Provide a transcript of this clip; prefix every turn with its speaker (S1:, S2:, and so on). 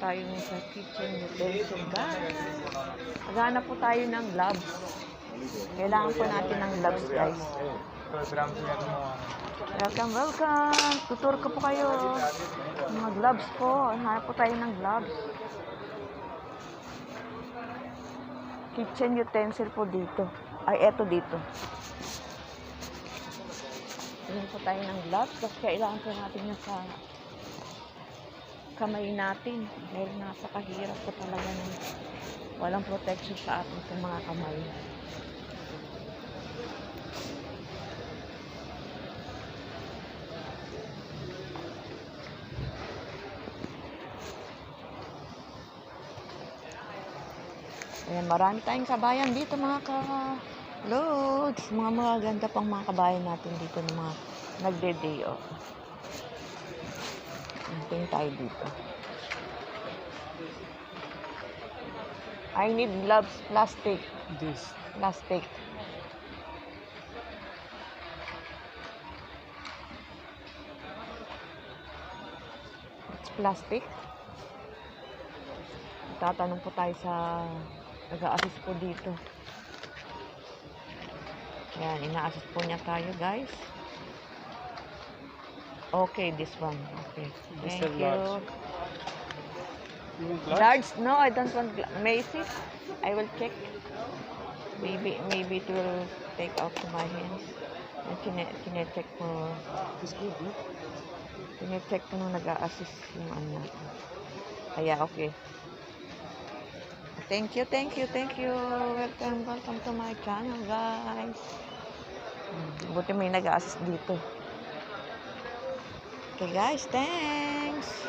S1: tayo sa kitchen utensil, guys. Maghanap po tayo ng gloves. Kailangan po natin ng gloves, guys. Welcome, welcome. Tutur ko po kayo. Mga gloves po. Hanap po tayo ng gloves. Kitchen utensil po dito. Ay, eto dito. Tingin po tayo ng gloves. Kasi kailangan po natin yung sa kamay natin. Dahil napakahirap po talaga ng walang protection sa ating sa mga kamay. Ayan, marami tayong kabayan dito mga ka-loads. Mga magaganda pang mga kabayan natin dito ng mga nagde-day off. Tingin tayo dito. I need gloves, plastic.
S2: This.
S1: Plastic. It's plastic. Tatanong po tayo sa nag-a-assist po dito. Ayan, ina-assist po niya tayo, guys. Okay, this one. Okay. Thank you. Large? No, I don't want Macy's. I will check. Maybe it will take out to my hands. Kine-check po.
S2: It's good, no?
S1: Kine-check po nung nag-a-assist yung ano natin. Kaya, okay. Thank you. Welcome to my channel, guys. Buti may nag-a-assist dito. Okay, guys, thanks.